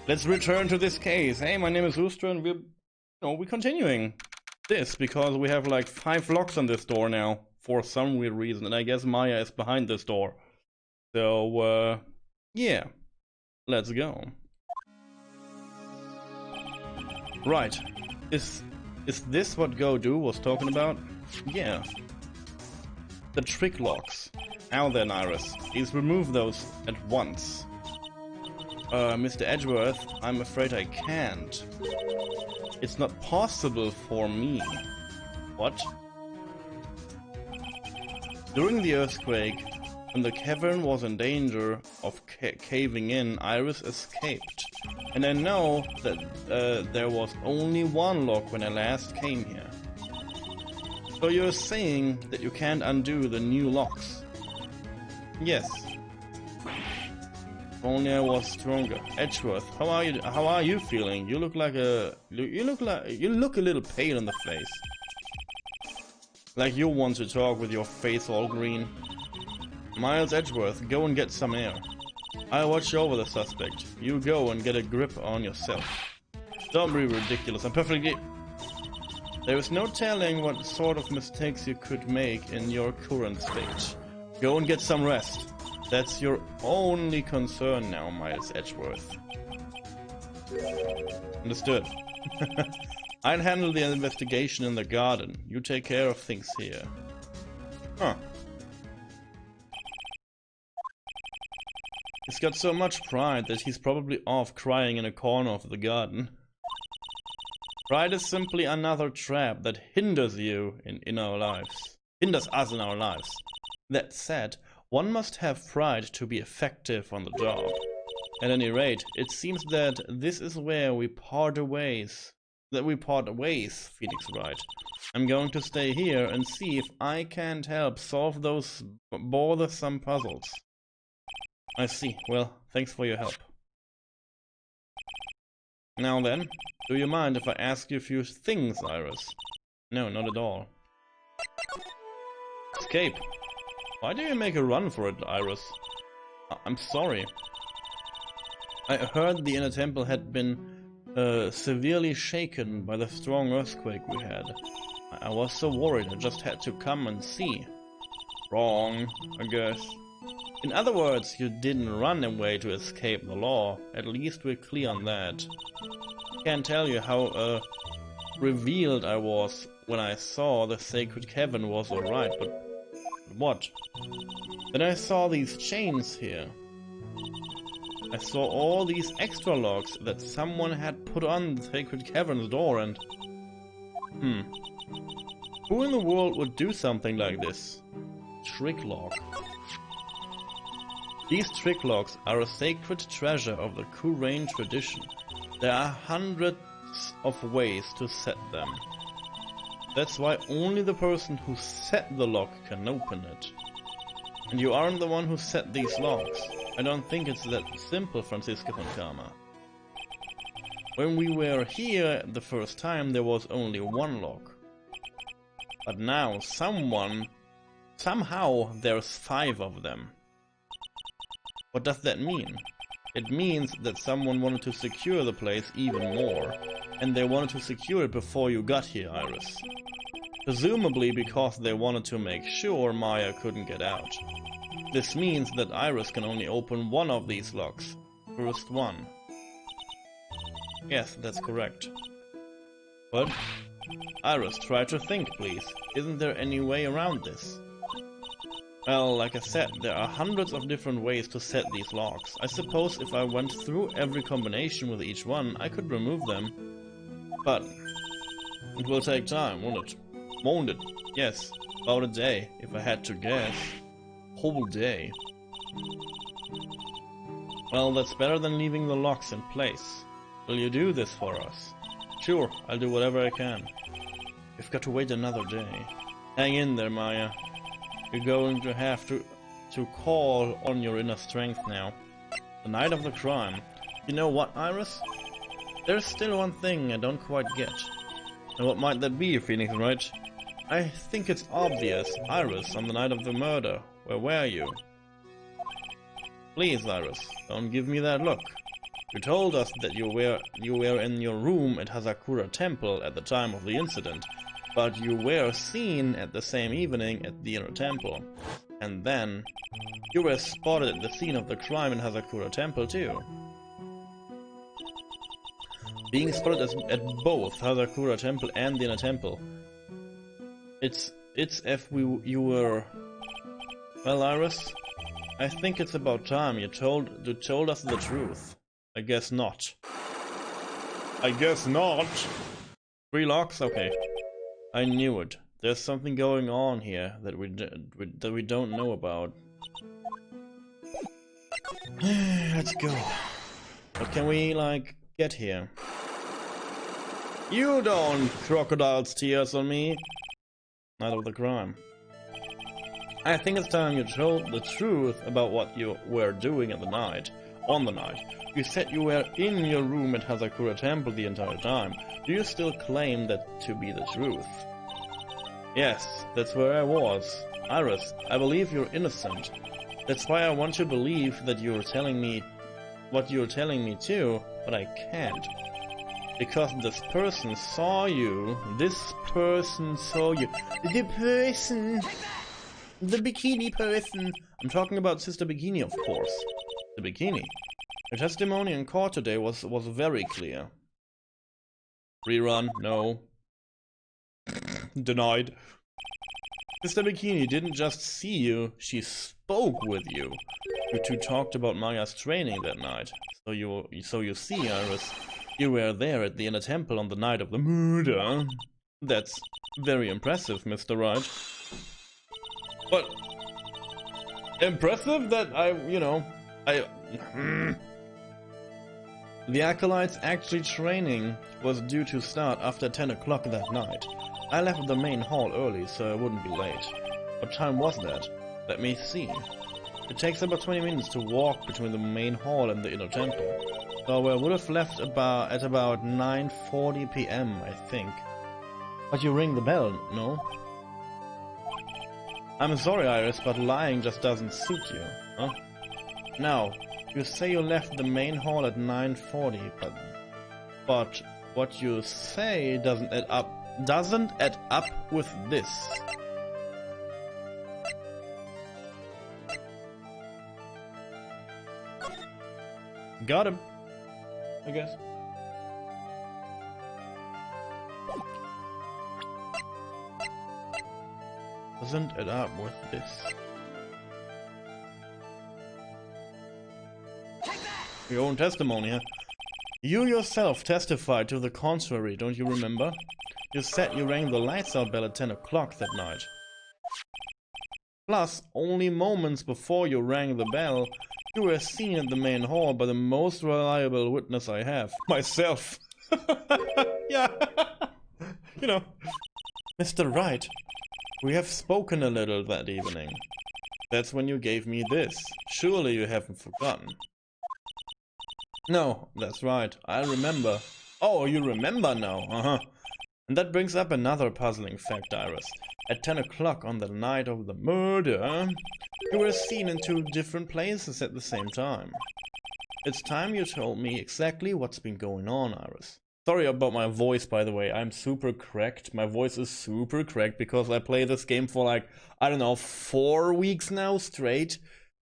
Let's return to this case. Hey, my name is Ustra, and we're continuing this because we have like 5 locks on this door now for some weird reason, and I guess Maya is behind this door. So, yeah, let's go. Right, is this what Go-Do was talking about? Yeah. The trick locks. Now then, Iris, please remove those at once. Mr. Edgeworth, I'm afraid I can't. It's not possible for me. What? During the earthquake, when the cavern was in danger of caving in, Iris escaped. And I know that there was only one lock when I last came here. So you're saying that you can't undo the new locks? Yes. If only I was stronger. Edgeworth, how are you feeling? You look a little pale in the face. Like you want to talk with your face all green. Miles Edgeworth, go and get some air. I'll watch over the suspect. You go and get a grip on yourself. Don't be ridiculous. I'm perfectly... There is no telling what sort of mistakes you could make in your current state. Go and get some rest. That's your only concern now, Miles Edgeworth. Understood. I'll handle the investigation in the garden. You take care of things here. Huh. He's got so much pride that he's probably off crying in a corner of the garden. Pride is simply another trap that hinders us in our lives. That said, one must have pride to be effective on the job. At any rate, it seems that this is where we part ways. Phoenix Wright. I'm going to stay here and see if I can't help solve those bothersome puzzles. I see. Well, thanks for your help. Now then, do you mind if I ask you a few things, Iris? No, not at all. Escape. Why do you make a run for it, Iris? I'm sorry. I heard the inner temple had been severely shaken by the strong earthquake we had. I was so worried I just had to come and see. Wrong, I guess. In other words, you didn't run away to escape the law. At least we're clear on that. I can't tell you how revealed I was when I saw the sacred cavern was alright, but what? Then I saw these chains here. I saw all these extra locks that someone had put on the sacred cavern's door and... Who in the world would do something like this? Trick lock. These trick locks are a sacred treasure of the Kurain tradition. There are hundreds of ways to set them. That's why only the person who set the lock can open it. And you aren't the one who set these locks. I don't think it's that simple, Franziska von Karma. When we were here the first time, there was only one lock. But now, somehow, there's 5 of them. What does that mean? It means that someone wanted to secure the place even more, and they wanted to secure it before you got here, Iris. Presumably because they wanted to make sure Maya couldn't get out. This means that Iris can only open one of these locks. First one. Yes, that's correct. What? Iris, try to think, please. Isn't there any way around this? Well, like I said, there are hundreds of different ways to set these locks. I suppose if I went through every combination with each one, I could remove them. But it will take time, won't it? Won't it? Yes, about a day, if I had to guess. Whole day. Well, that's better than leaving the locks in place. Will you do this for us? Sure, I'll do whatever I can. We've got to wait another day. Hang in there, Maya. You're going to have to call on your inner strength now. The night of the crime. You know what, Iris? There's still one thing I don't quite get. And what might that be, Phoenix Wright? I think it's obvious. Iris, on the night of the murder. Where were you? Please, Iris, don't give me that look. You told us that you were in your room at Hazakura Temple at the time of the incident, but you were seen at the same evening at the inner temple. And then, you were spotted at the scene of the crime in Hazakura Temple too. Being spotted at both Hazakura Temple and the inner temple. It's if you were... Well, Iris, I think it's about time you told us the truth. I guess not. I guess not. 3 locks? Okay. I knew it. There's something going on here that we don't know about. Let's go. What can we, like, get here? You don't crocodile's tears on me. Night of the crime. I think it's time you told the truth about what you were doing on the night. You said you were in your room at Hazakura Temple the entire time. Do you still claim that to be the truth? Yes, that's where I was. Iris, I believe you're innocent. That's why I want to believe that you're telling me what you're telling me too, but I can't. Because this person saw you. This person saw you. The person. The bikini person. I'm talking about Sister Bikini, of course. The bikini. Her testimony in court today was very clear. Rerun, no. Denied. Sister Bikini didn't just see you, she spoke with you. You two talked about Maya's training that night. So you see, Iris, you were there at the inner temple on the night of the murder. That's very impressive, Mr. Wright. But impressive that The Acolyte's actually training was due to start after 10 o'clock that night. I left the main hall early, so I wouldn't be late. What time was that? Let me see. It takes about 20 minutes to walk between the main hall and the inner temple. So I would have left at about 9:40 p.m, I think. But you ring the bell, no? I'm sorry, Iris, but lying just doesn't suit you, huh? Now, you say you left the main hall at 9:40, but what you say doesn't add up with this. Got him, I guess. Doesn't add up with this. Your own testimony, huh? You yourself testified to the contrary, don't you remember? You said you rang the lights out bell at 10 o'clock that night. Plus, only moments before you rang the bell, you were seen at the main hall by the most reliable witness I have. Myself. Yeah. You know. Mr. Wright, we have spoken a little that evening. That's when you gave me this. Surely you haven't forgotten. No, that's right. I remember. Oh, you remember now. Uh-huh. And that brings up another puzzling fact, Iris. At 10 o'clock on the night of the murder, you were seen in 2 different places at the same time. It's time you told me exactly what's been going on, Iris. Sorry about my voice, by the way. I'm super cracked. My voice is super cracked because I play this game for like, I don't know, 4 weeks now straight.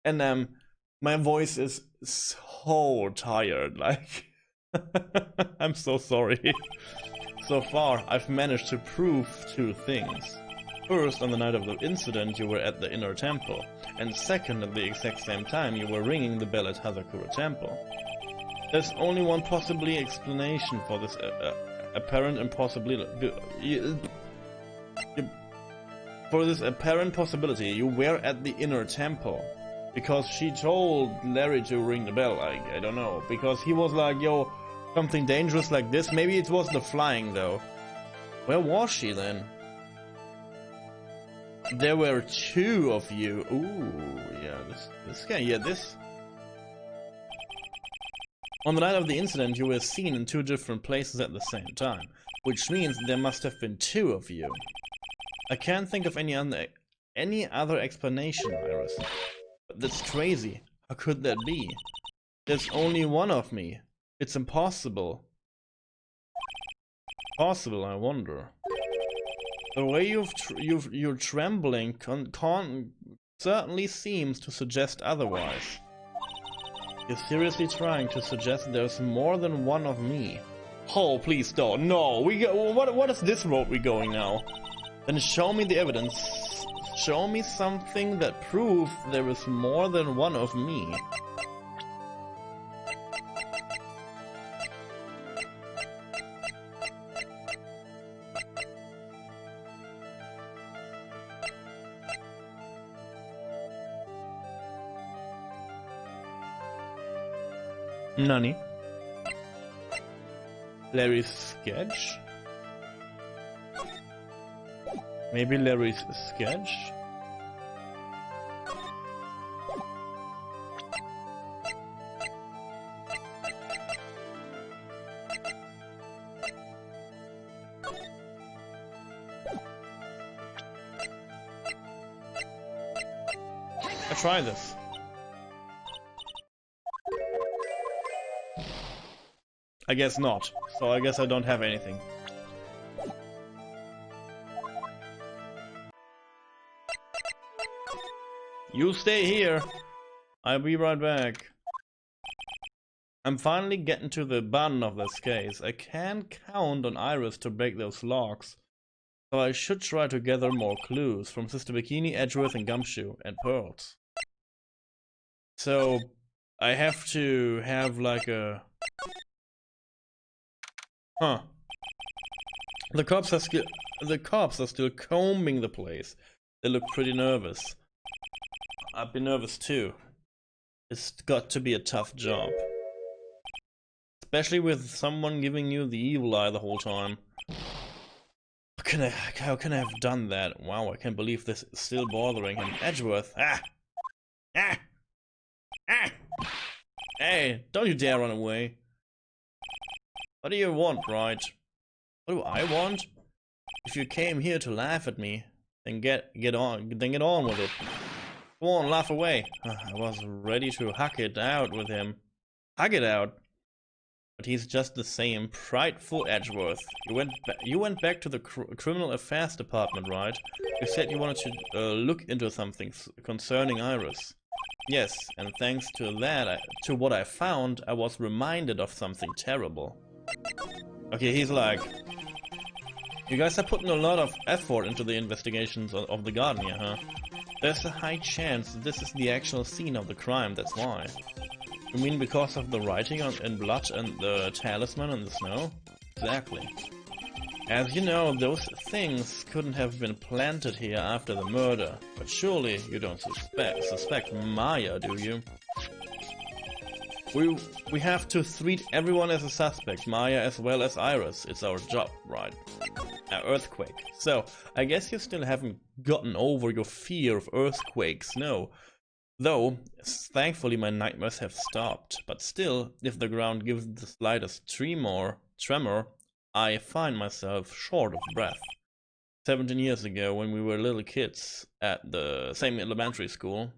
And my voice is so tired, like... I'm so sorry. So far, I've managed to prove 2 things. First, on the night of the incident, you were at the inner temple. And second, at the exact same time, you were ringing the bell at Hazakura Temple. There's only one possible explanation for this apparent impossibility. For this apparent possibility, you were at the inner temple. Because she told Larry to ring the bell, I don't know. Because he was like, yo, something dangerous like this. Maybe it was the flying, though. Where was she, then? There were 2 of you. Ooh, yeah, this guy, yeah, this... On the night of the incident, you were seen in 2 different places at the same time. Which means there must have been 2 of you. I can't think of any other explanation, Iris. That's crazy. How could that be? There's only one of me. It's impossible. Possible, I wonder. The way you're trembling certainly seems to suggest otherwise. You're seriously trying to suggest there's more than one of me. Oh, please don't. No, what is this road we're going now? Then show me the evidence. Show me something that proves there is more than one of me. Nani? Larry's sketch? Maybe Larry's sketch? I'll try this. I guess not, so I guess I don't have anything. You stay here. I'll be right back. I'm finally getting to the bottom of this case. I can't count on Iris to break those locks, so I should try to gather more clues from Sister Bikini, Edgeworth, and Gumshoe, and Pearls. So I have to have like a... Huh. The cops are still combing the place. They look pretty nervous. I'd be nervous too. It's got to be a tough job. Especially with someone giving you the evil eye the whole time. How can I have done that? Wow, I can't believe this is still bothering him. Edgeworth! Ah! Ah! Ah! Hey, don't you dare run away. What do you want, Wright? What do I want? If you came here to laugh at me, then get on with it. Go on, laugh away. I was ready to hug it out with him. Hug it out. But he's just the same prideful Edgeworth. You went back to the criminal affairs department, right? You said you wanted to look into something concerning Iris. Yes, and thanks to that, to what I found, I was reminded of something terrible. Okay, he's like, you guys are putting a lot of effort into the investigations of the garden here, huh? There's a high chance this is the actual scene of the crime, that's why. You mean because of the writing in blood and the talisman in the snow? Exactly. As you know, those things couldn't have been planted here after the murder. But surely you don't suspect Maya, do you? We have to treat everyone as a suspect, Maya as well as Iris. It's our job, right? Earthquake. So, I guess you still haven't gotten over your fear of earthquakes, no. Though, thankfully my nightmares have stopped. But still, if the ground gives the slightest tremor, I find myself short of breath. 17 years ago, when we were little kids at the same elementary school,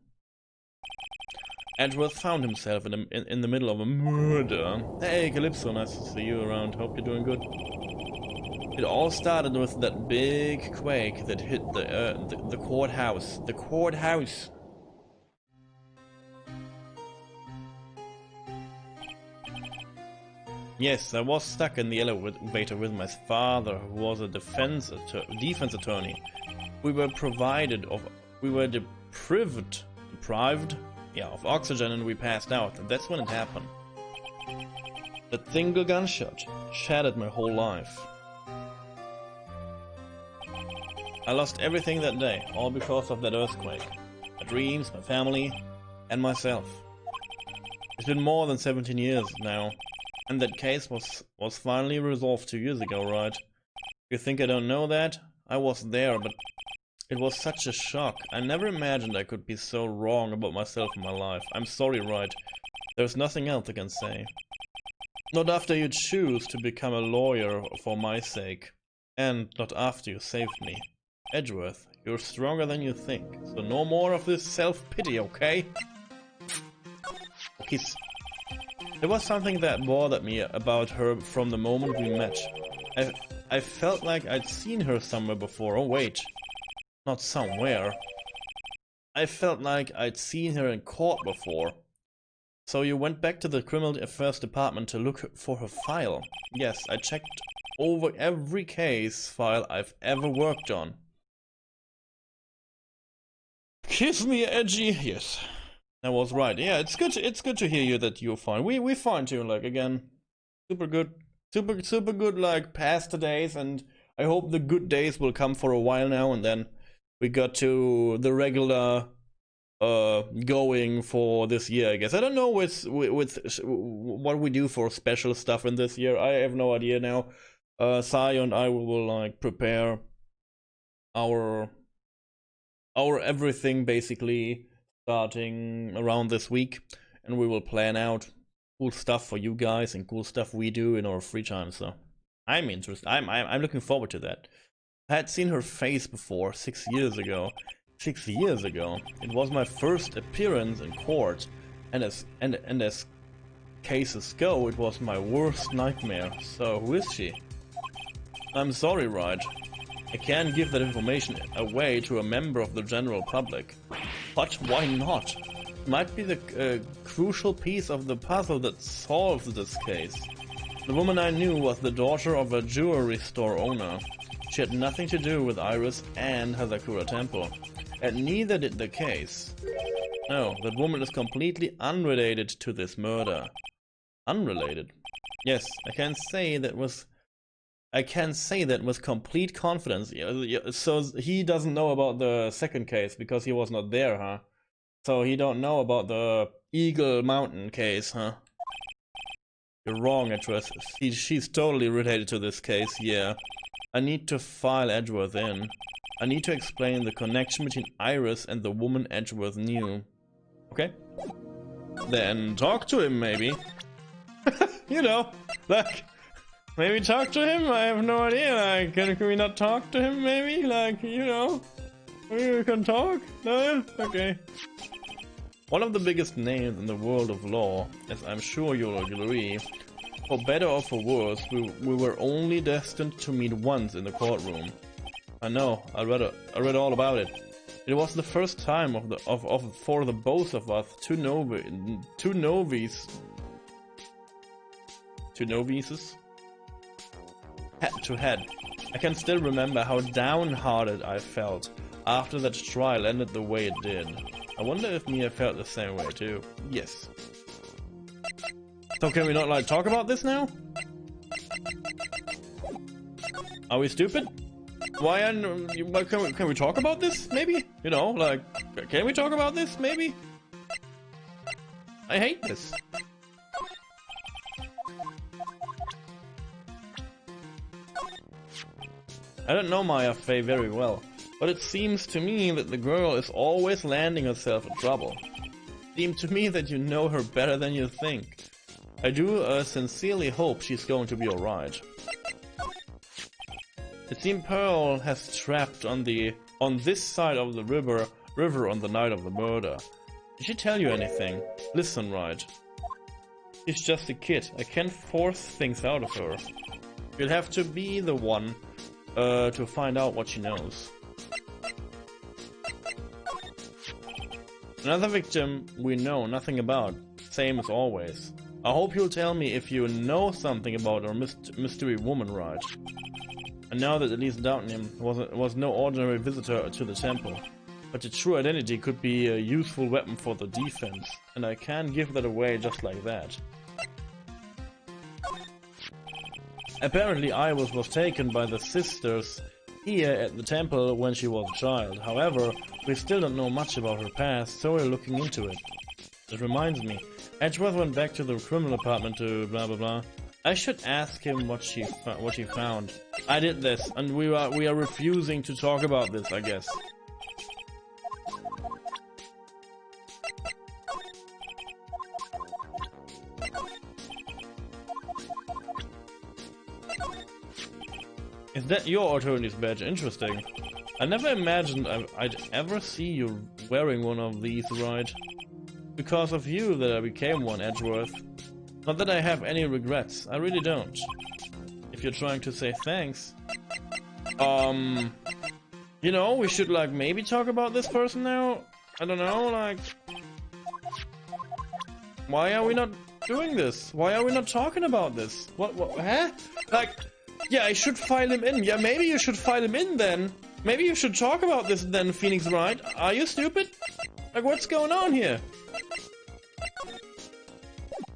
Edgeworth found himself in the middle of a murder. Hey, Calypso, nice to see you around. Hope you're doing good. It all started with that big quake that hit the courthouse. The courthouse. Yes, I was stuck in the elevator with my father, who was a defense attorney. We were deprived, yeah, of oxygen, and we passed out. And that's when it happened. That single gunshot shattered my whole life. I lost everything that day, all because of that earthquake. My dreams, my family, and myself. It's been more than 17 years now. And that case was finally resolved 2 years ago, right? You think I don't know that? I was there, but it was such a shock. I never imagined I could be so wrong about myself and my life. I'm sorry, Wright. There's nothing else I can say. Not after you choose to become a lawyer for my sake. And not after you saved me. Edgeworth, you're stronger than you think. So no more of this self-pity, okay? Kiss. There was something that bothered me about her from the moment we met. I felt like I'd seen her somewhere before. Oh wait, not somewhere. I felt like I'd seen her in court before. So you went back to the Criminal Affairs Department to look for her file? Yes, I checked over every case file I've ever worked on. Kiss me, edgy. Yes, that was right. Yeah, it's good to hear you that you're fine. We fine too. Like again, super good, super good. Like past the days, and I hope the good days will come for a while now, and then we got to the regular going for this year. I guess I don't know with what we do for special stuff in this year. I have no idea now. Sayo and I will like prepare our everything basically starting around this week, and we will plan out cool stuff for you guys and cool stuff we do in our free time. So I'm interested. I'm looking forward to that. I had seen her face before 6 years ago. 6 years ago, it was my first appearance in court, and as cases go, it was my worst nightmare. So who is she? I'm sorry, Wright. I can't give that information away to a member of the general public. But why not? It might be the crucial piece of the puzzle that solves this case. The woman I knew was the daughter of a jewelry store owner. She had nothing to do with Iris and Hazakura Temple, and neither did the case. No, that woman is completely unrelated to this murder. Unrelated? Yes, I can say that with complete confidence. So he doesn't know about the second case because he was not there, huh? So he don't know about the Eagle Mountain case, huh? You're wrong, Edgeworth. She's totally related to this case, yeah. I need to file Edgeworth in. I need to explain the connection between Iris and the woman Edgeworth knew. Okay. Then talk to him, maybe. You know, like, maybe talk to him? I have no idea, like, can we not talk to him, maybe? Like, you know, maybe we can talk? No? Okay. One of the biggest names in the world of law, as I'm sure you'll agree. For better or for worse, we were only destined to meet once in the courtroom. I know, I read all about it. It was the first time for the both of us, two novices, head to head. I can still remember how downhearted I felt after that trial ended the way it did. I wonder if Mia felt the same way too. Yes. So can we not like talk about this now? Are we stupid? Why can we talk about this maybe? You know, like, can we talk about this maybe? I hate this. I don't know Maya Fey very well, but it seems to me that the girl is always landing herself in trouble. It seems to me that you know her better than you think. I do sincerely hope she's going to be alright. It seems Pearl has trapped on this side of the river on the night of the murder. Did she tell you anything? Listen, Wright. She's just a kid. I can't force things out of her. You'll have to be the one to find out what she knows. Another victim we know nothing about, same as always. I hope you'll tell me if you know something about our mystery woman, Wright. I know that at least Downham was no ordinary visitor to the temple, but its true identity could be a useful weapon for the defense, and I can't give that away just like that. Apparently Iris was taken by the sisters here at the temple when she was a child. However, we still don't know much about her past, so we're looking into it. It reminds me, Edgeworth went back to the criminal department to blah blah blah. I should ask him what he found. I did this, and we are refusing to talk about this, I guess. Is that your attorney's badge? Interesting. I never imagined I'd ever see you wearing one of these, right? Because of you that I became one, Edgeworth. Not that I have any regrets. I really don't. If you're trying to say thanks. You know, we should like maybe talk about this person now. I don't know, like... Why are we not doing this? Why are we not talking about this? What, huh? Like, yeah, I should file him in. Yeah, maybe you should file him in then. Maybe you should talk about this then, Phoenix Wright. Are you stupid? Like, what's going on here?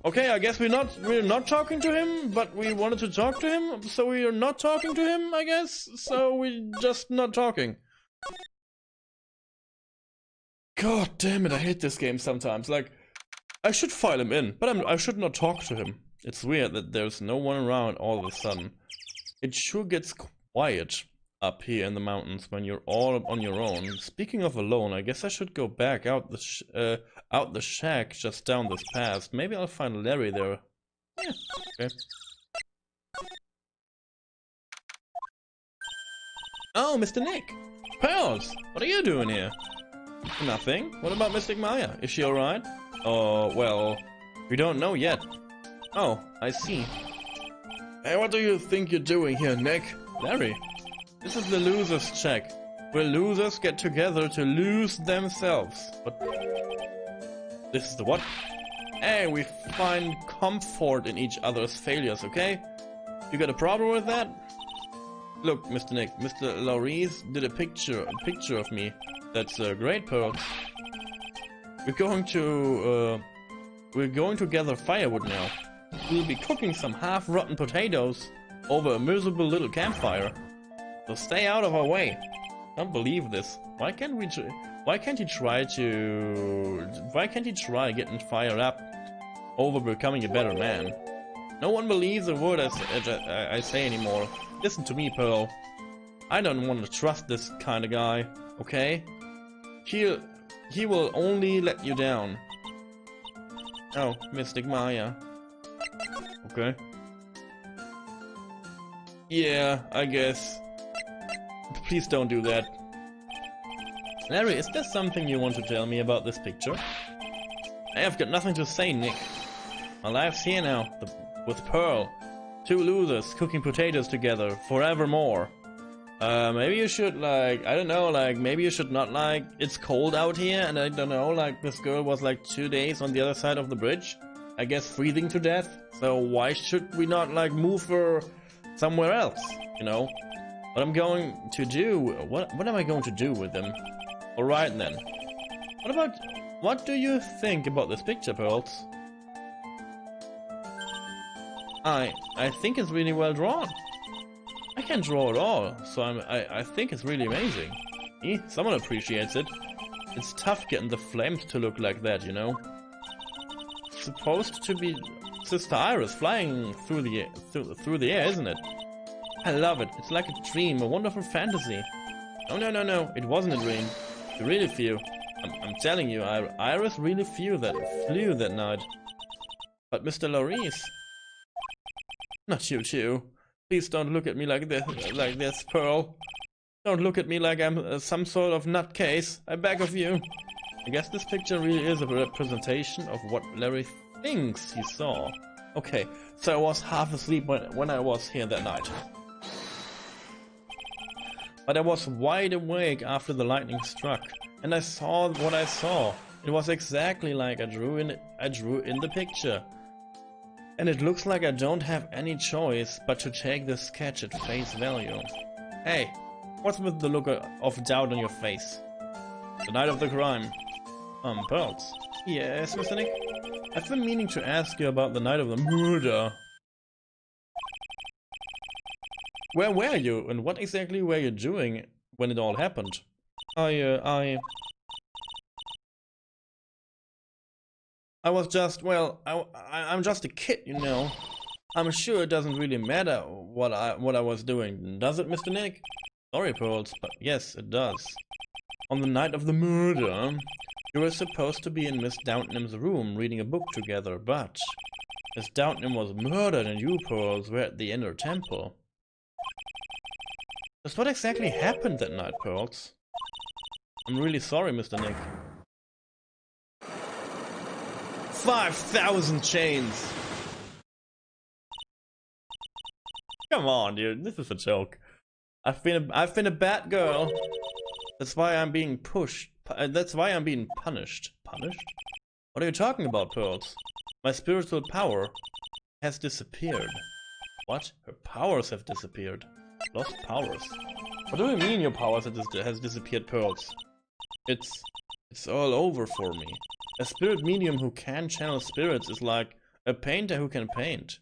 Okay, I guess we're not talking to him, but we wanted to talk to him, so we are not talking to him, I guess. So we're just not talking. God damn it, I hate this game sometimes. Like, I should file him in, but I should not talk to him. It's weird that there's no one around all of a sudden. It sure gets quiet up here in the mountains when you're all on your own. Speaking of alone, I guess I should go back out the shack just down this path. Maybe I'll find Larry there. Yeah, okay. Oh, Mr. Nick! Pearls! What are you doing here? Nothing. What about Mystic Maya? Is she alright? Oh, well, we don't know yet. Oh, I see. Hey, what do you think you're doing here, Nick? Larry? This is the losers check, where losers get together to lose themselves. But this is the what? Hey, we find comfort in each other's failures, okay? You got a problem with that? Look, Mr. Nick, Mr. Laurice did a picture of me. That's great, Pearls. We're going to gather firewood now. We'll be cooking some half-rotten potatoes over a miserable little campfire. So stay out of our way. Don't believe this. Why can't he try getting fired up over becoming a better man? No one believes a word I say anymore. Listen to me, Pearl. I don't want to trust this kind of guy, okay? He will only let you down. Oh, Mystic Maya. Okay. Yeah, I guess. Please don't do that. Larry, is there something you want to tell me about this picture? I have got nothing to say, Nick. My life's here now, with Pearl. Two losers cooking potatoes together, forevermore. Maybe you should, like, I don't know, like, maybe you should not, like, it's cold out here, and I don't know, like, this girl was, like, 2 days on the other side of the bridge. I guess freezing to death. So why should we not, like, move her somewhere else, you know? What I'm going to do, what am I going to do with them? Alright then. What do you think about this picture, Pearls? I think it's really well drawn. I can't draw at all, so I think it's really amazing. Someone appreciates it. It's tough getting the flames to look like that, you know? It's supposed to be Sister Iris flying through the air, isn't it? I love it. It's like a dream, a wonderful fantasy. Oh no, it wasn't a dream. You really flew. I'm telling you, Iris really flew that night. But Mr. Laurice, not you too. Please don't look at me like this, Pearl. Don't look at me like I'm some sort of nutcase. I beg of you. I guess this picture really is a representation of what Larry thinks he saw. Okay, so I was half asleep when I was here that night. But I was wide awake after the lightning struck, and I saw what I saw. It was exactly like I drew in the picture. And it looks like I don't have any choice but to take this sketch at face value. Hey, what's with the look of doubt on your face? The night of the crime. Pearls. Yes, Mr. Nick? I've been meaning to ask you about the night of the murder. Where were you, and what exactly were you doing when it all happened? I was just, well, I'm just a kid, you know. I'm sure it doesn't really matter what I was doing, does it, Mr. Nick? Sorry, Pearls, but yes, it does. On the night of the murder, you were supposed to be in Miss Downton's room reading a book together, but Miss Downton was murdered and you, Pearls, were at the inner temple. Just what exactly happened that night, Pearls? I'm really sorry, Mr. Nick. 5,000 chains! Come on, dude. This is a joke. I've been a bad girl. That's why I'm being pushed. That's why I'm being punished. Punished? What are you talking about, Pearls? My spiritual power has disappeared. What? Her powers have disappeared. Lost powers. What do you mean your powers has disappeared, Pearls? It's all over for me. A spirit medium who can channel spirits is like a painter who can paint.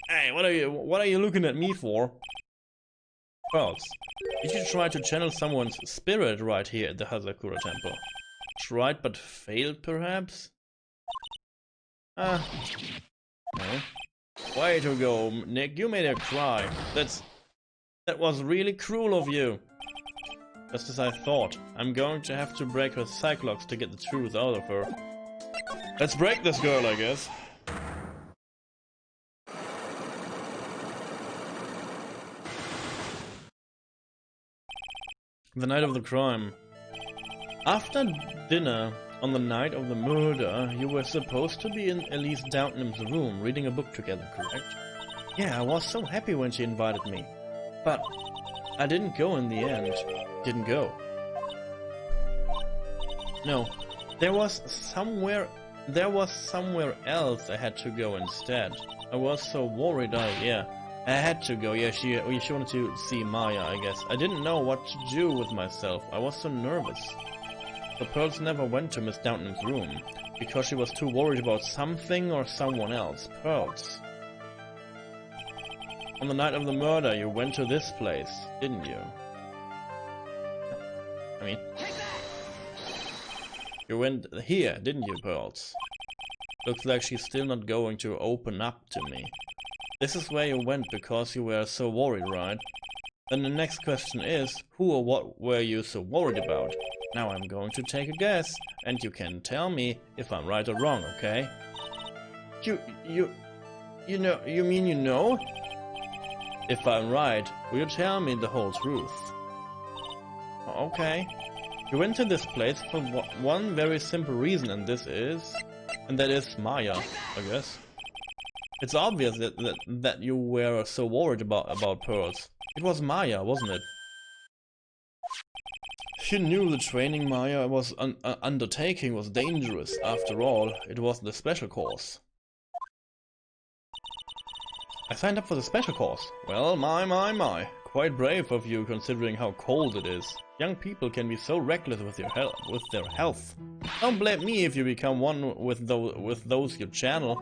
Hey, what are you looking at me for? Pearls, did you try to channel someone's spirit right here at the Hazakura temple? Tried but failed, perhaps? No. Way to go, Nick. You made her cry. That was really cruel of you. Just as I thought. I'm going to have to break her cyclops to get the truth out of her. Let's break this girl, I guess. The night of the crime. After dinner, on the night of the murder, you were supposed to be in Elise Downham's room reading a book together, correct? Yeah, I was so happy when she invited me. But I didn't go in the end. Didn't go. No, there was somewhere else I had to go instead. I was so worried I had to go. Yeah, she wanted to see Maya, I guess. I didn't know what to do with myself. I was so nervous. The Pearls never went to Miss Downton's room because she was too worried about something or someone else. Pearls. On the night of the murder, you went to this place, didn't you? I mean, you went here, didn't you, Pearls? Looks like she's still not going to open up to me. This is where you went because you were so worried, right? Then the next question is, who or what were you so worried about? Now I'm going to take a guess, and you can tell me if I'm right or wrong, okay? You mean you know? If I'm right, will you tell me the whole truth? Okay. You went to this place for one very simple reason, and that is Maya, I guess. It's obvious that you were so worried about Pearls. It was Maya, wasn't it? She knew the training Maya was undertaking was dangerous. After all, it was the special course. I signed up for the special course. Well, my. Quite brave of you considering how cold it is. Young people can be so reckless with their health. Don't blame me if you become one with those you channel.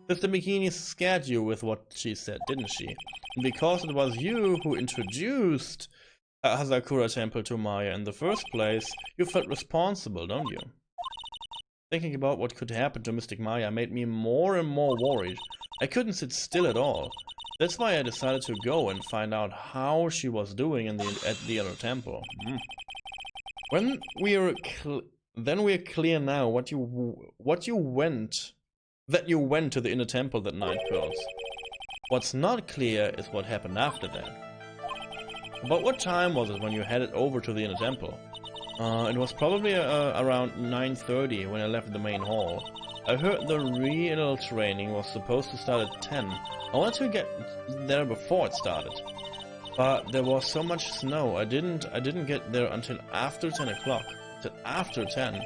Sister Bikini scared you with what she said, didn't she? And because it was you who introduced Hazakura Temple to Maya in the first place, you felt responsible, don't you? Thinking about what could happen to Mystic Maya made me more and more worried. I couldn't sit still at all. That's why I decided to go and find out how she was doing at the other temple. Then we're clear now that you went to the inner temple that night, Pearls. What's not clear is what happened after that. About what time was it when you headed over to the inner temple? It was probably around 9:30 when I left the main hall. I heard the real training was supposed to start at 10. I wanted to get there before it started. But there was so much snow, I didn't get there until after 10 o'clock. After 10.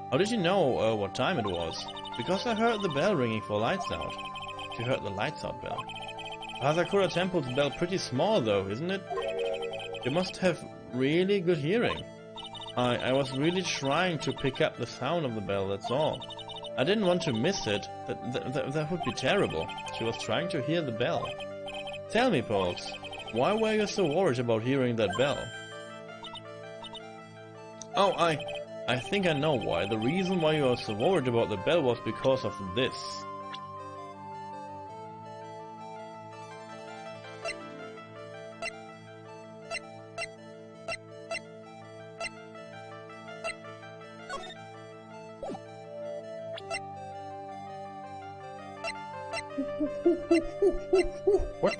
How did you know what time it was? Because I heard the bell ringing for lights out. You heard the lights out bell. Hazakura Temple's bell pretty small though, isn't it? You must have really good hearing. I was really trying to pick up the sound of the bell, that's all. I didn't want to miss it. That would be terrible. She was trying to hear the bell. Tell me, Pearls, why were you so worried about hearing that bell? Oh, I think I know why. The reason why you were so worried about the bell was because of this. What?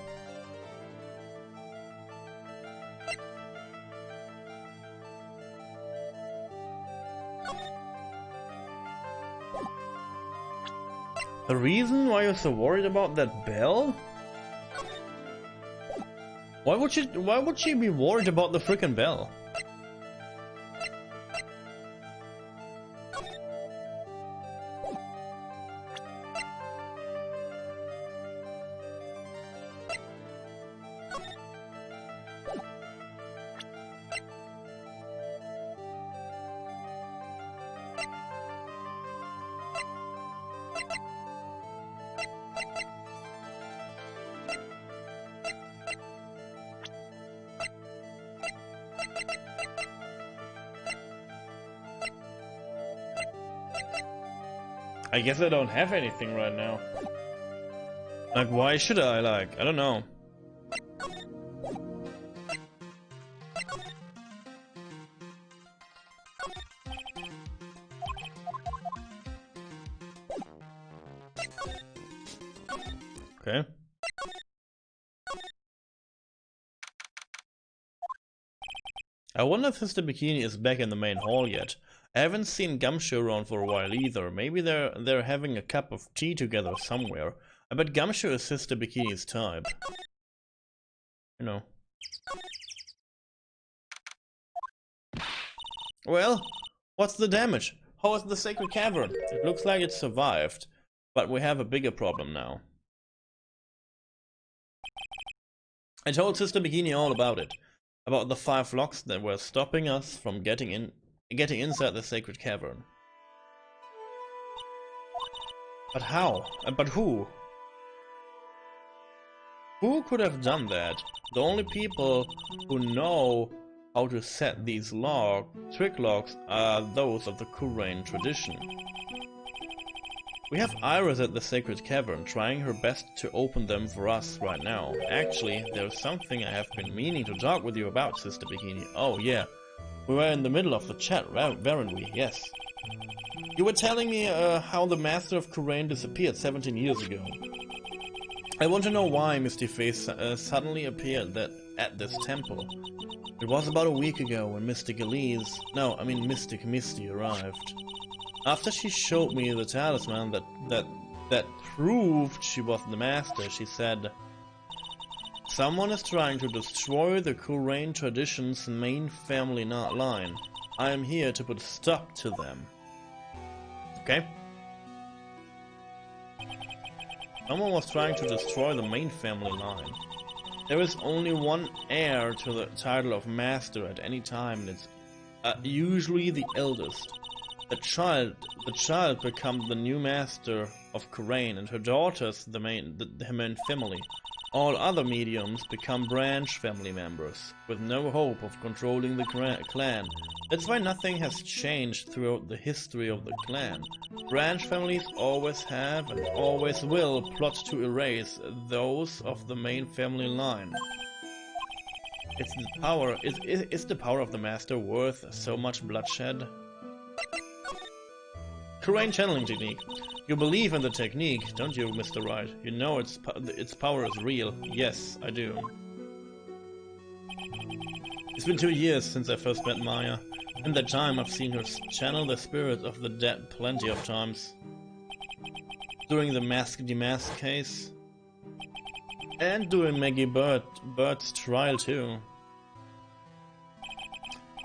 The reason why you're so worried about that bell? Why would she be worried about the frickin' bell? I guess I don't have anything right now. Like, why should I? Like, I don't know. Okay. I wonder if Sister Bikini is back in the main hall yet. I haven't seen Gumshoe around for a while either. Maybe they're having a cup of tea together somewhere. I bet Gumshoe is Sister Bikini's type. You know. Well, what's the damage? How is the sacred cavern? It looks like it survived, but we have a bigger problem now. I told Sister Bikini all about it. About the 5 locks that were stopping us from getting inside the sacred cavern. But how? But who? Who could have done that? The only people who know how to set these trick locks are those of the Kurain tradition. We have Iris at the sacred cavern, trying her best to open them for us right now. Actually, there's something I have been meaning to talk with you about, Sister Bikini. Oh yeah, we were in the middle of the chat, weren't we? Yes. You were telling me how the Master of Kurain disappeared 17 years ago. I want to know why Misty Face suddenly appeared at this temple. It was about a week ago when Mystic Misty arrived. After she showed me the talisman that proved she was the master, she said, "Someone is trying to destroy the Kurain tradition's main family line. I am here to put a stop to them." Okay. Someone was trying to destroy the main family line. There is only one heir to the title of master at any time, and it's usually the eldest. The child becomes the new master of Kurain, and her daughters the main family. All other mediums become branch family members, with no hope of controlling the clan. That's why nothing has changed throughout the history of the clan. Branch families always have and always will plot to erase those of the main family line. Is the power of the master worth so much bloodshed? Kurain channeling technique. You believe in the technique, don't you, Mr. Wright? You know its power is real. Yes, I do. It's been 2 years since I first met Maya. In that time, I've seen her channel the spirits of the dead plenty of times. During the Mask case. And during Maggie Bird's trial too.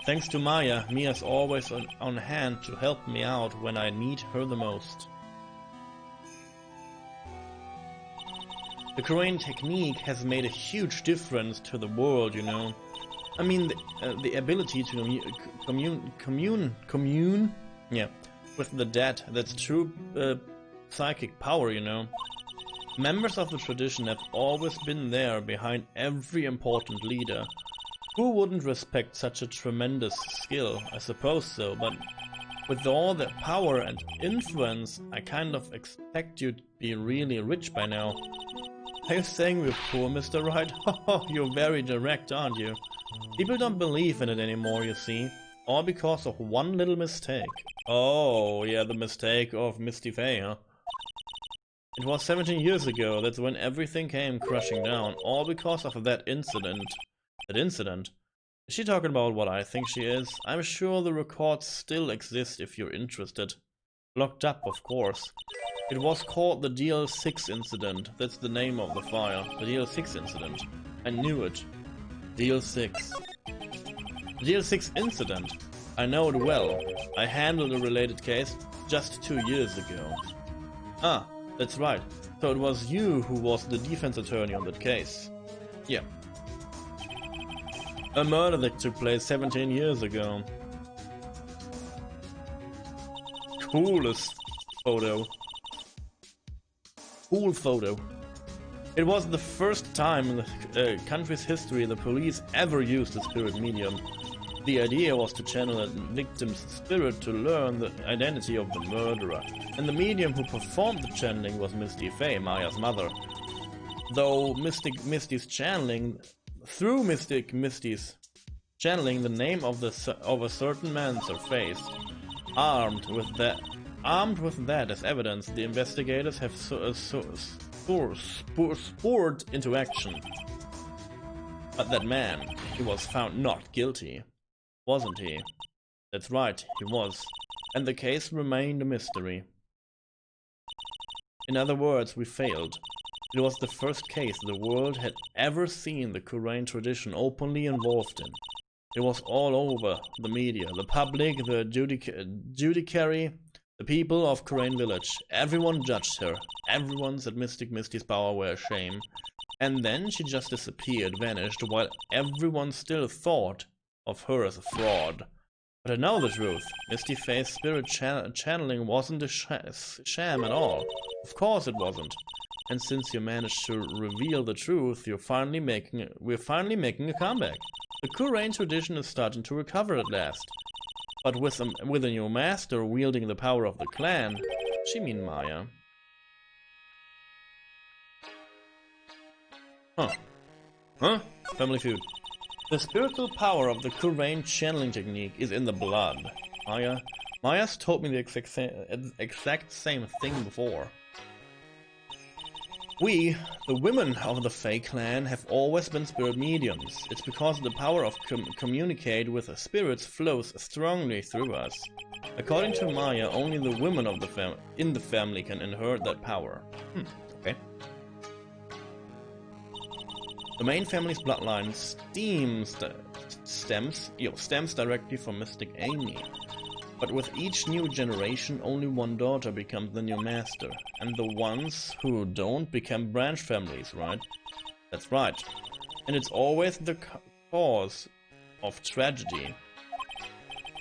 Thanks to Maya, Mia's always on hand to help me out when I need her the most. The Kurain technique has made a huge difference to the world, you know. I mean, the ability to commune, yeah, with the dead. That's true psychic power, you know. Members of the tradition have always been there behind every important leader. Who wouldn't respect such a tremendous skill? I suppose so, but with all that power and influence, I kind of expect you to be really rich by now. Are you saying we're poor, Mr. Wright? Oh, you're very direct, aren't you? People don't believe in it anymore, you see. All because of one little mistake. Oh, yeah, the mistake of Misty Faye, huh? It was 17 years ago, that's when everything came crashing down, all because of that incident. That incident? Is she talking about what I think she is? I'm sure the records still exist if you're interested. Locked up, of course. It was called the DL6 incident. That's the name of the fire. The DL6 incident. I knew it. DL6. DL6 incident. I know it well. I handled a related case just 2 years ago. Ah, that's right. So it was you who was the defense attorney on that case. Yeah. A murder that took place 17 years ago. Coolest photo. Cool photo. It was the first time in the country's history the police ever used a spirit medium. The idea was to channel a victim's spirit to learn the identity of the murderer, and the medium who performed the channeling was Misty Faye, Maya's mother. Though Misty's channeling, through Misty's channeling, the name of a certain man surfaced. Armed with that as evidence, the investigators have spurred into action. But that man, he was found not guilty. Wasn't he? That's right, he was. And the case remained a mystery. In other words, we failed. It was the first case the world had ever seen the Korean tradition openly involved in. It was all over the media, the public, the judiciary, the people of Korean village. Everyone judged her. Everyone said Misty's power were a shame. And then she just disappeared, vanished, while everyone still thought of her as a fraud. But I know the truth. Misty Faye's spirit channeling wasn't a sham at all. Of course it wasn't. And since you managed to reveal the truth, we're finally making a comeback. The Korean tradition is starting to recover at last. But with a new master wielding the power of the clan, she mean Maya. Huh? Family Feud. The spiritual power of the Korean channeling technique is in the blood. Maya's told me the exact same thing before. We, the women of the Fae clan, have always been spirit mediums. It's because the power of communicate with the spirits flows strongly through us. According to Maya, only the women of the family can inherit that power. Okay. The main family's bloodline stems directly from Mystic Amy. But with each new generation, only one daughter becomes the new master, and the ones who don't become branch families, right? That's right. And it's always the cause of tragedy.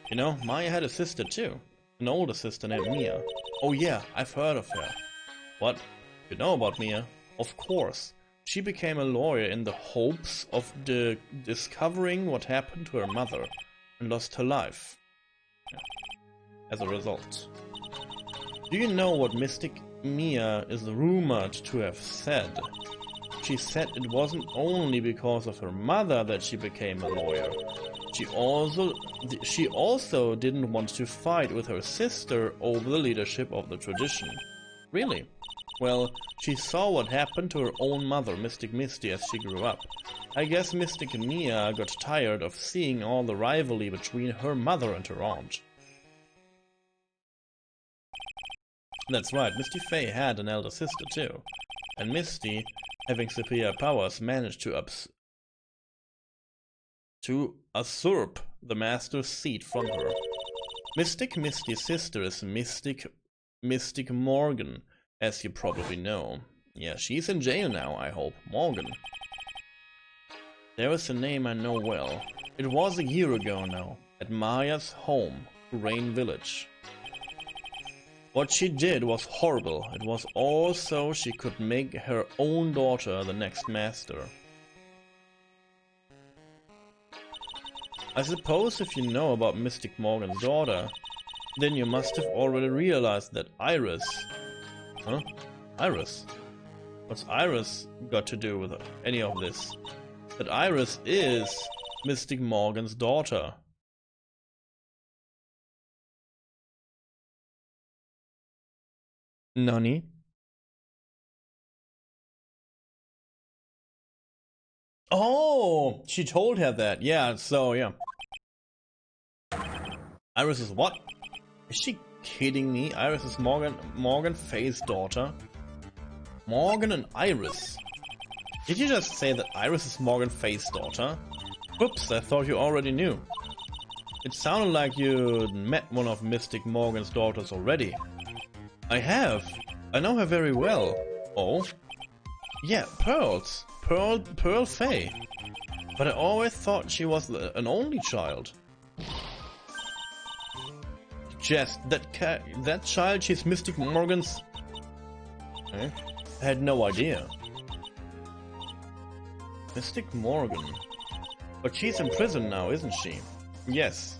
You know, Maya had a sister too, an older sister named Mia. Oh yeah, I've heard of her. What? You know about Mia? Of course. She became a lawyer in the hopes of discovering what happened to her mother, and lost her life as a result. Do you know what Mystic Mia is rumored to have said? She said it wasn't only because of her mother that she became a lawyer. She also didn't want to fight with her sister over the leadership of the tradition. Really? Well, she saw what happened to her own mother, Mystic Misty, as she grew up. I guess Mystic Mia got tired of seeing all the rivalry between her mother and her aunt. That's right, Misty Faye had an elder sister too. And Misty, having superior powers, managed to usurp the master's seat from her. Mystic Misty's sister is Mystic Morgan, as you probably know. Yeah, she's in jail now, I hope. Morgan. There is a name I know well. It was a year ago now, at Maya's home, Rain Village. What she did was horrible. It was all so she could make her own daughter the next master. I suppose if you know about Mystic Morgan's daughter, then you must have already realized that Iris... Huh? Iris? What's Iris got to do with any of this? That Iris is Mystic Morgan's daughter. Nani? Oh, she told her that. Yeah, so yeah. Iris is what? Is she kidding me? Iris is Morgan Faye's daughter? Morgan and Iris? Did you just say that Iris is Morgan Faye's daughter? Oops, I thought you already knew. It sounded like you'd met one of Mystic Morgan's daughters already. I have. I know her very well. Oh? Yeah, Pearl Faye. But I always thought she was an only child. Jess, that child, she's Mystic Morgan's... I had no idea. Mystic Morgan. But she's in prison now, isn't she? Yes.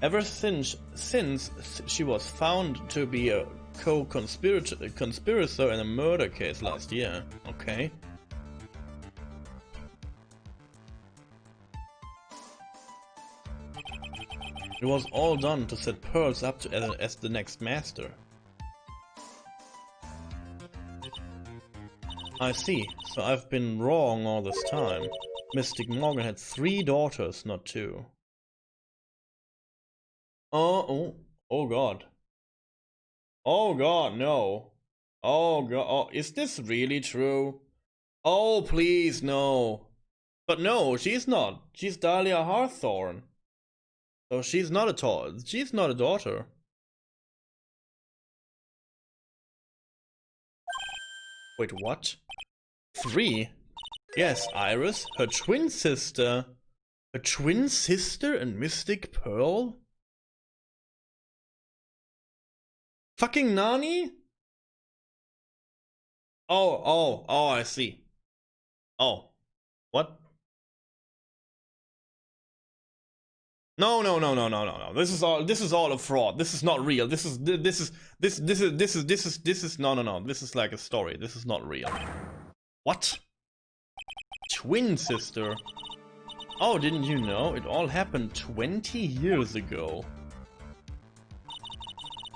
Ever since she was found to be a conspirator in a murder case last year. Okay. It was all done to set Pearls up as the next master. I see, so I've been wrong all this time. Mystic Morgan had 3 daughters, not 2. Oh god. Oh god, no. Oh god, oh, is this really true? Oh please, no. But no, she's not. She's Dahlia Hawthorne. So she's not a daughter. Wait, what? 3? Yes, Iris, her twin sister. Her twin sister and Mystic Pearl? Fucking Nani? Oh, I see. Oh. What? No. This is all a fraud. This is not real. This is no. This is like a story. This is not real. What? Twin sister? Oh, didn't you know? It all happened 20 years ago.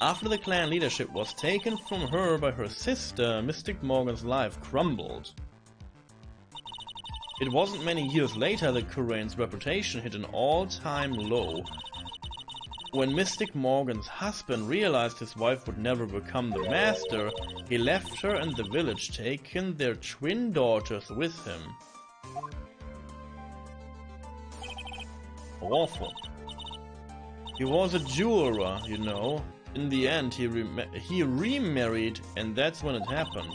After the clan leadership was taken from her by her sister, Mystic Morgan's life crumbled. It wasn't many years later that Kurain's reputation hit an all-time low. When Mystic Morgan's husband realized his wife would never become the master, he left her and the village, taking their twin daughters with him. Awful. He was a jeweler, you know. In the end, he remarried, and that's when it happened.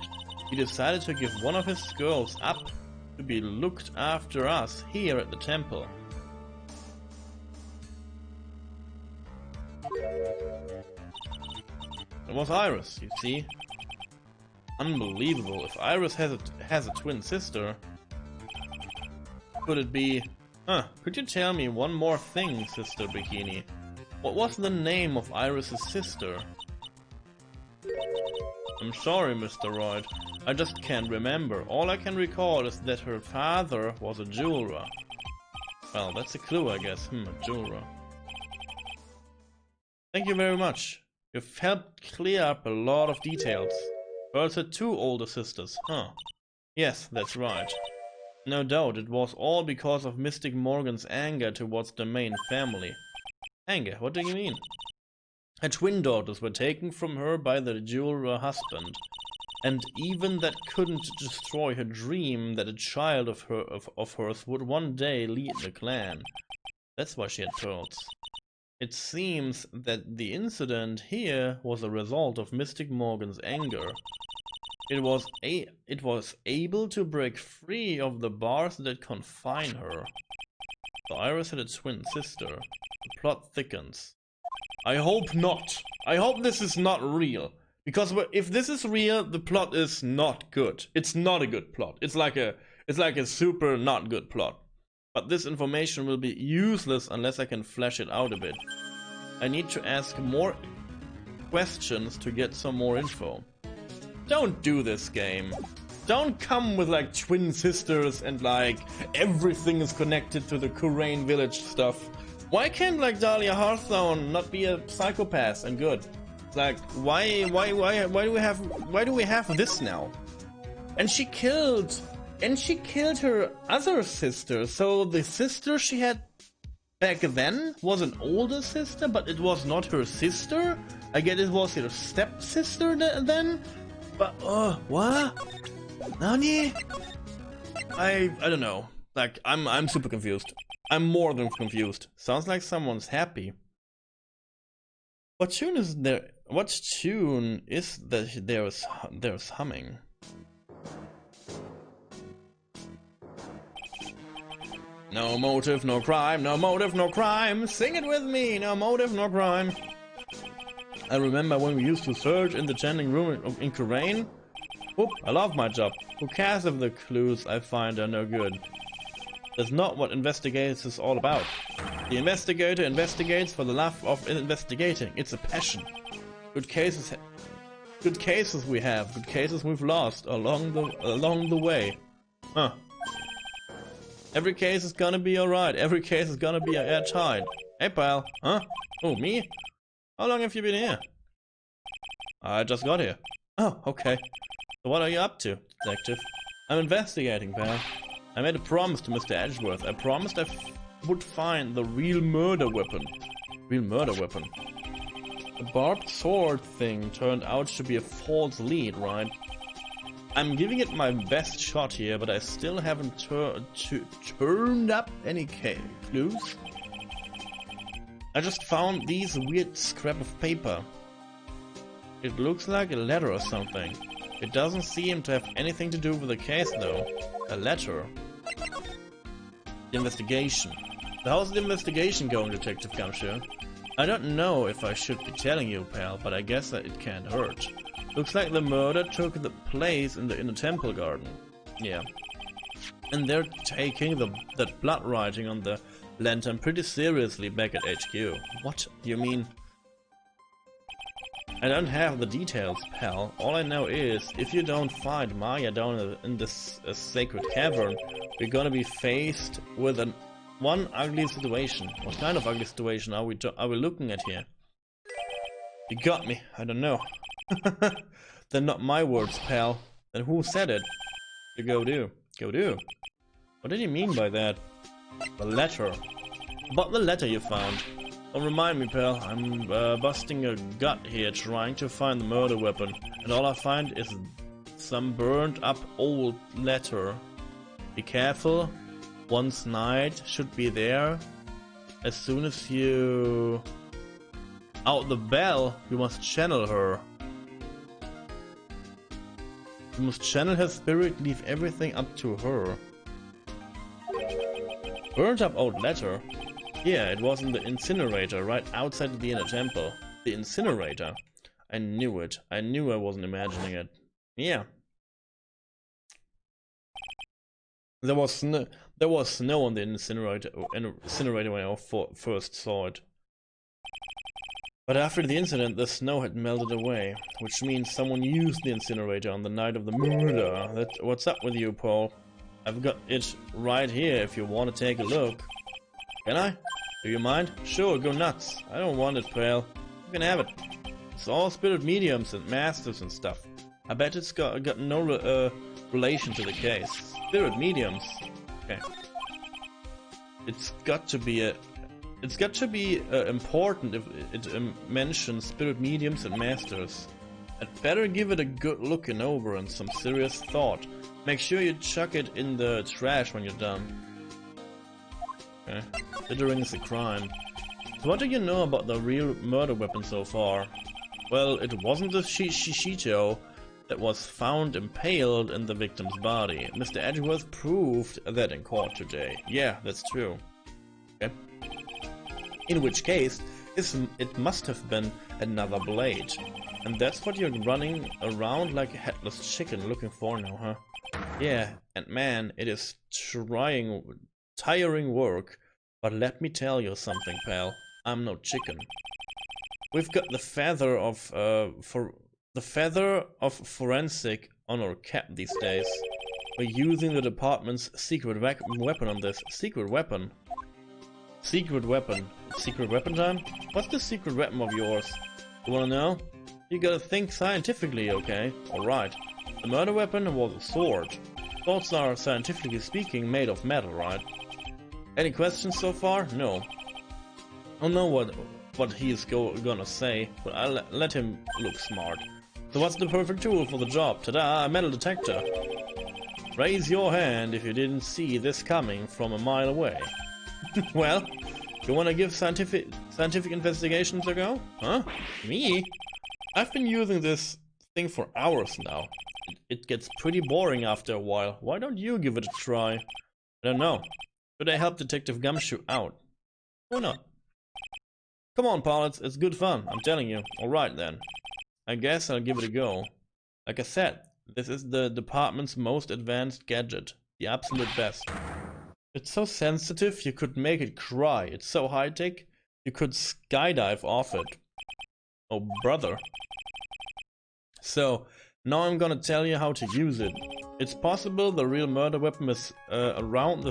He decided to give one of his girls up to be looked after us here at the temple. It was Iris, you see. Unbelievable. If Iris has a twin sister, could it be... could you tell me one more thing, Sister Bikini? What was the name of Iris' sister? I'm sorry, Mr. Wright. I just can't remember. All I can recall is that her father was a jeweler. Well, that's a clue, I guess. A jeweler. Thank you very much. You've helped clear up a lot of details. Pearls had 2 older sisters, huh? Yes, that's right. No doubt, it was all because of Mystic Morgan's anger towards the main family. Anger? What do you mean? Her twin daughters were taken from her by the jeweler husband. And even that couldn't destroy her dream that a child of hers would one day lead the clan. That's why she had pearls. It seems that the incident here was a result of Mystic Morgan's anger. It was able to break free of the bars that confine her. So Iris had a twin sister. The plot thickens. I hope not. I hope this is not real. Because if this is real, the plot is not good. It's not a good plot. It's like a super not good plot. But this information will be useless unless I can flesh it out a bit. I need to ask more questions to get some more info. Don't do this, game. Don't come with like twin sisters and like everything is connected to the Kurain village stuff. Why can't like Dahlia Hawthorne not be a psychopath and good? Like why do we have this now? And she killed her other sister, so the sister she had back then was an older sister, but it was not her sister? I guess it was her stepsister then? But, what? Nani? I don't know. Like, I'm super confused. I'm more than confused. Sounds like someone's happy. What tune is there? What tune is that there's humming? No motive, no crime, no motive, no crime. Sing it with me, no motive, no crime. I remember when we used to search in the chanting room in Korean. Oop, I love my job. Who cares if the clues I find are no good? That's not what investigates is all about. The investigator investigates for the love of investigating. It's a passion. Good cases we have. Good cases we've lost along the way. Huh. Every case is gonna be alright. Every case is gonna be airtight. Hey pal. Huh? Oh, me? How long have you been here? I just got here. Oh, okay. So what are you up to, detective? I'm investigating, pal. I made a promise to Mr. Edgeworth. I promised I would find the real murder weapon. Real murder weapon. The barbed sword thing turned out to be a false lead, right? I'm giving it my best shot here, but I still haven't turned up any clues. I just found these weird scrap of paper. It looks like a letter or something. It doesn't seem to have anything to do with the case though. A letter. The investigation. How's the investigation going, Detective Gumshoe? I don't know if I should be telling you, pal, but I guess that it can't hurt. Looks like the murder took the place in the temple garden. Yeah. And they're taking that blood writing on the lantern pretty seriously back at HQ. What do you mean? I don't have the details, pal. All I know is, if you don't find Maya down in this sacred cavern, we're gonna be faced with one ugly situation. What kind of ugly situation are we looking at here? You got me. I don't know. They're not my words, pal. Then who said it? You go do. Go do. What did he mean by that? The letter. About the letter you found. Don't remind me, pal. I'm busting a gut here trying to find the murder weapon. And all I find is some burned up old letter. Be careful. Once night should be there. As soon as you... out the bell, you must channel her. You must channel her spirit, leave everything up to her. Burnt up old letter? Yeah, it was in the incinerator right outside the inner temple. The incinerator? I knew it. I knew I wasn't imagining it. Yeah. There was snow on the incinerator when I first saw it. But after the incident, the snow had melted away, which means someone used the incinerator on the night of the murder. What's up with you, Paul? I've got it right here if you want to take a look. Can I? Do you mind? Sure, go nuts. I don't want it, pal. You can have it. It's all spirit mediums and masters and stuff. I bet it's got no relation to the case. Spirit mediums. Okay. It's got to be important if it mentions spirit mediums and masters. I'd better give it a good looking over and some serious thought. Make sure you chuck it in the trash when you're done. Okay. Littering is a crime. So what do you know about the real murder weapon so far? Well, it wasn't the Shishito that was found impaled in the victim's body. Mr. Edgeworth proved that in court today. Yeah, that's true. Okay. In which case, it must have been another blade. And that's what you're running around like a headless chicken looking for now, huh? Yeah, and man, it is tiring work. But let me tell you something, pal. I'm no chicken. We've got the feather of forensic on our cap these days. We're using the department's secret weapon on this. Secret weapon? Secret weapon. Secret weapon time? What's the secret weapon of yours? You wanna know? You gotta think scientifically, okay? Alright. The murder weapon was a sword. Swords are, scientifically speaking, made of metal, right? Any questions so far? No. don't know what he's gonna say, but I'll let him look smart. So what's the perfect tool for the job? Ta-da! A metal detector. Raise your hand if you didn't see this coming from a mile away. Well, you wanna give scientific investigations a go? Huh? Me? I've been using this thing for hours now. It gets pretty boring after a while. Why don't you give it a try? I don't know. Should I help Detective Gumshoe out? Why not? Come on, pal, it's good fun, I'm telling you. Alright then. I guess I'll give it a go. Like I said, this is the department's most advanced gadget. The absolute best. It's so sensitive you could make it cry. It's so high-tech you could skydive off it. Oh, brother. So, now I'm gonna tell you how to use it. It's possible the real murder weapon is around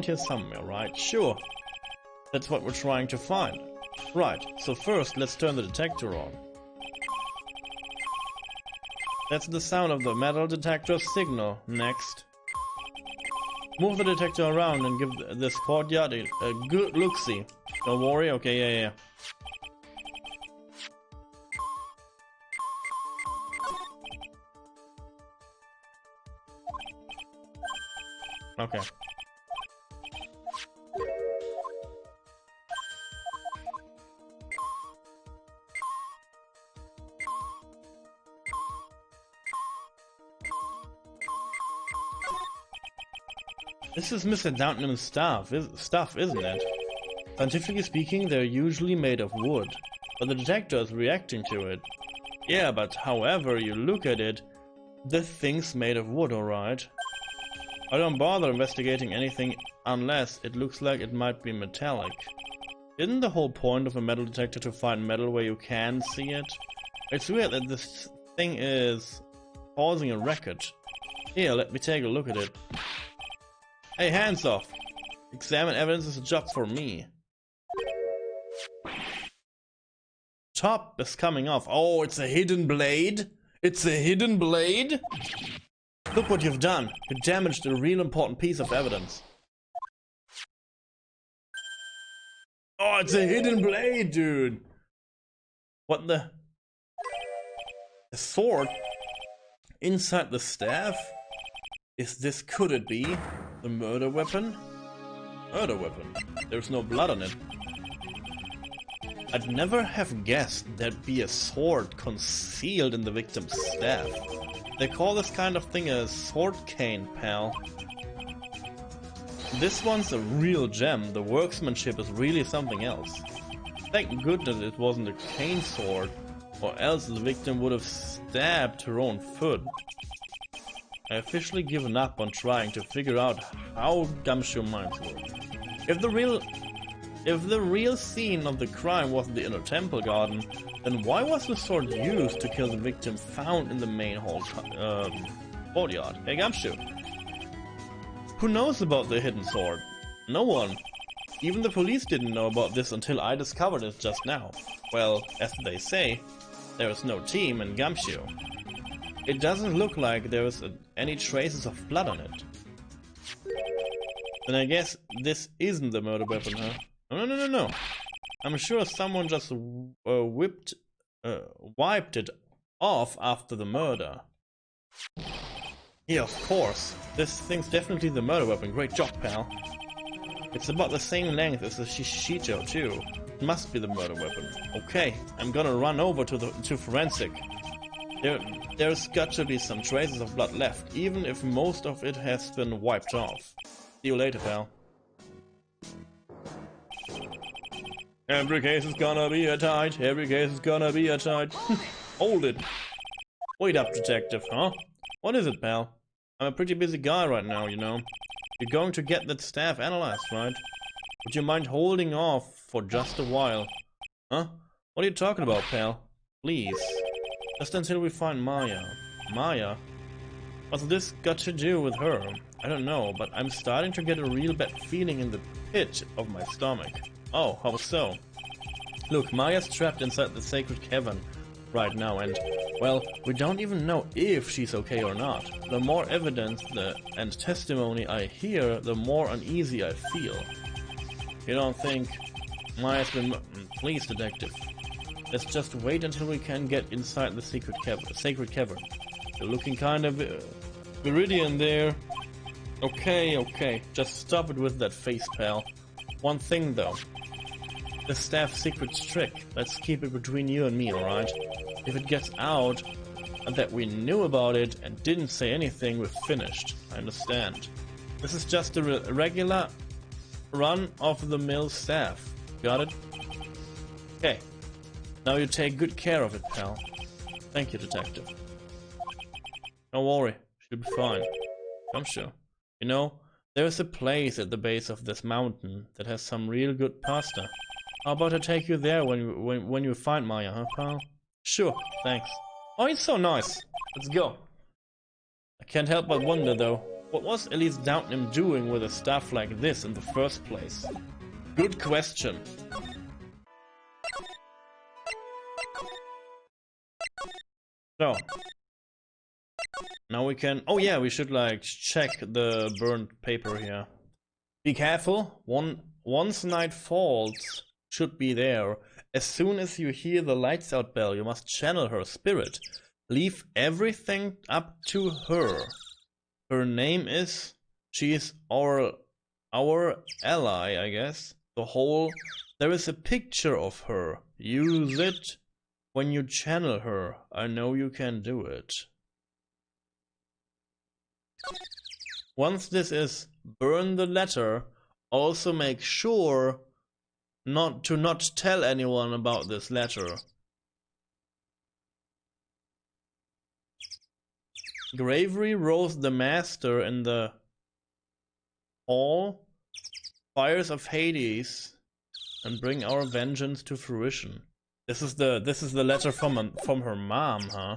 here somewhere, right? Sure. That's what we're trying to find. Right, so first let's turn the detector on. That's the sound of the metal detector's signal. Next. Move the detector around and give this courtyard a good look-see. Don't worry, okay, yeah. Okay. This is Mr. Downton's stuff, isn't it? Scientifically speaking, they're usually made of wood, but the detector is reacting to it. Yeah, but however you look at it, the thing's made of wood, alright? I don't bother investigating anything unless it looks like it might be metallic. Isn't the whole point of a metal detector to find metal where you can see it? It's weird that this thing is causing a racket. Here, let me take a look at it. Hey, hands off! Examine evidence is a job for me. Top is coming off. Oh, it's a hidden blade? It's a hidden blade? Look what you've done. You damaged a real important piece of evidence. Oh, it's a hidden blade, dude! What the? A sword? Inside the staff? Could it be the murder weapon? Murder weapon? There's no blood on it. I'd never have guessed there'd be a sword concealed in the victim's staff. They call this kind of thing a sword cane, pal. This one's a real gem. The workmanship is really something else. Thank goodness it wasn't a cane sword, or else the victim would have stabbed her own foot. I officially given up on trying to figure out how Gumshoe minds work. If the real scene of the crime was the inner temple garden, then why was the sword used to kill the victim found in the main hall courtyard? Hey Gumshoe. Who knows about the hidden sword? No one. Even the police didn't know about this until I discovered it just now. Well, as they say, there is no team in Gumshoe. It doesn't look like there is any traces of blood on it. Then I guess this isn't the murder weapon, huh? No. I'm sure someone just wiped it off after the murder. Yeah, of course. This thing's definitely the murder weapon. Great job, pal. It's about the same length as the Shishito too. It must be the murder weapon. Okay, I'm gonna run over to forensic. There's got to be some traces of blood left, even if most of it has been wiped off. See you later, pal. Every case is gonna be a tight. Every case is gonna be a tight. Hold it. Wait up, detective, huh? What is it, pal? I'm a pretty busy guy right now, you know. You're going to get that staff analyzed, right? Would you mind holding off for just a while? Huh? What are you talking about, pal? Please. Just until we find Maya. Maya? What's this got to do with her? I don't know, but I'm starting to get a real bad feeling in the pit of my stomach. Oh, how so? Look, Maya's trapped inside the sacred cavern right now, and, well, we don't even know if she's okay or not. The more evidence and testimony I hear, the more uneasy I feel. You don't think Maya's been... Please, detective. Let's just wait until we can get inside the sacred cavern. You're looking kind of viridian there. Okay. Just stop it with that face, pal. One thing, though. The staff secret's trick. Let's keep it between you and me, alright? If it gets out that we knew about it and didn't say anything, we're finished. I understand. This is just a regular run-of-the-mill staff. Got it? Okay. Now you take good care of it, pal. Thank you, detective. Don't worry. She'll be fine. I'm sure. You know, there's a place at the base of this mountain that has some real good pasta. How about I take you there when you find Maya, huh, pal? Sure, thanks. Oh, he's so nice. Let's go. I can't help but wonder, though, what was Elise Downham doing with a staff like this in the first place? Good question. So, now we can... Oh yeah, we should like check the burnt paper here. Be careful. Once night falls, should be there. As soon as you hear the lights out bell, you must channel her spirit. Leave everything up to her. Her name is... She is our ally, I guess. There is a picture of her. Use it when you channel her. I know you can do it. Once this is, burn the letter. Also make sure not tell anyone about this letter. Gravery roast the master in the hall, fires of Hades, and bring our vengeance to fruition. This is the letter from her mom, huh?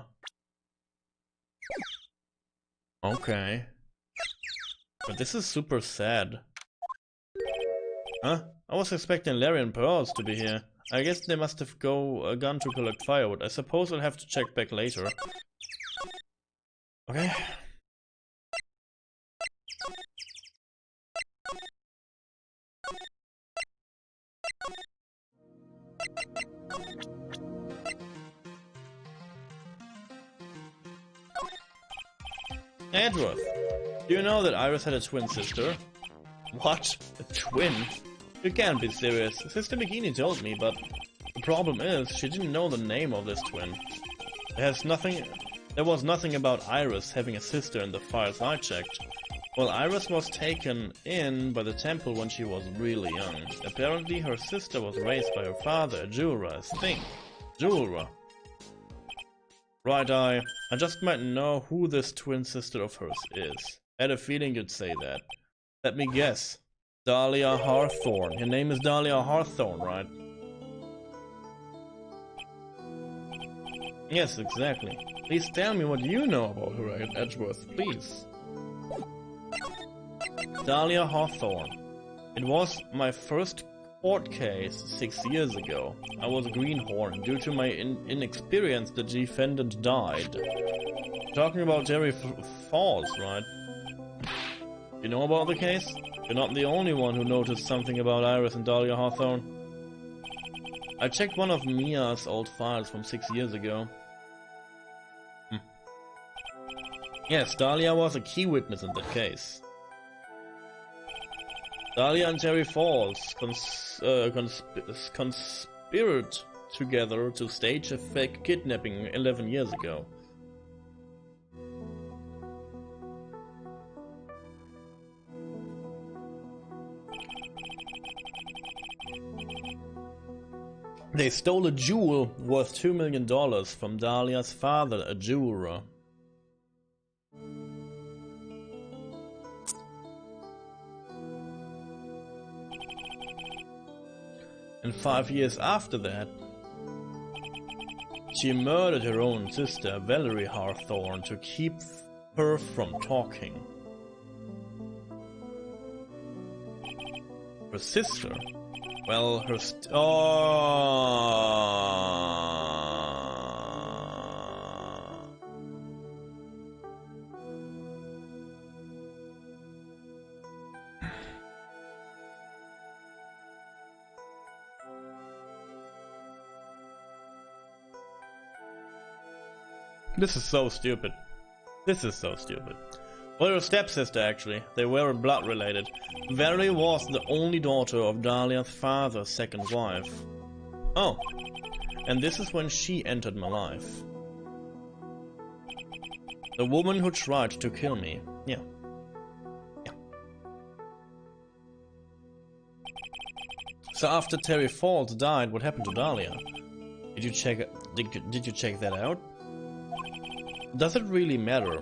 Okay. But this is super sad. Huh? I was expecting Larry and Pearls to be here. I guess they must have gone to collect firewood. I suppose I'll have to check back later. Okay. Edgeworth, do you know that Iris had a twin sister? What? A twin? You can't be serious. Sister Bikini told me, but the problem is she didn't know the name of this twin. There was nothing about Iris having a sister in the files I checked. Well, Iris was taken in by the temple when she was really young. Apparently her sister was raised by her father, a jeweler, I think. Jeweler. Right, I just might know who this twin sister of hers is. I had a feeling you'd say that. Let me guess. Dahlia Hawthorne. Her name is Dahlia Hawthorne, right? Yes, exactly. Please tell me what you know about her, Edgeworth, please. Dahlia Hawthorne. It was my first court case 6 years ago. I was a greenhorn. Due to my inexperience, the defendant died. Talking about Jerry Falls, right? You know about the case? You're not the only one who noticed something about Iris and Dahlia Hawthorne. I checked one of Mia's old files from 6 years ago. Yes, Dahlia was a key witness in that case. Dahlia and Jerry Falls conspired together to stage a fake kidnapping 11 years ago. They stole a jewel worth $2 million from Dahlia's father, a jeweler. And 5 years after that, she murdered her own sister, Valerie Hawthorne, to keep her from talking. Her sister? Well, her This is so stupid. This is so stupid. Well, your stepsister, actually. They were blood related. Valerie was the only daughter of Dahlia's father's second wife. Oh. And this is when she entered my life. The woman who tried to kill me. Yeah. Yeah. So after Terry Falls died, what happened to Dahlia? Did you check that out? Does it really matter?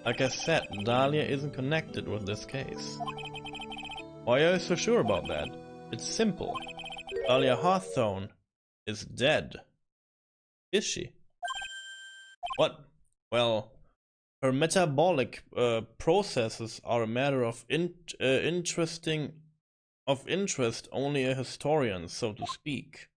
Like I said, Dahlia isn't connected with this case. Why are you so sure about that? It's simple. Dahlia Hawthorne is dead. Is she? What? Well, her metabolic processes are a matter of interest only a historian, so to speak.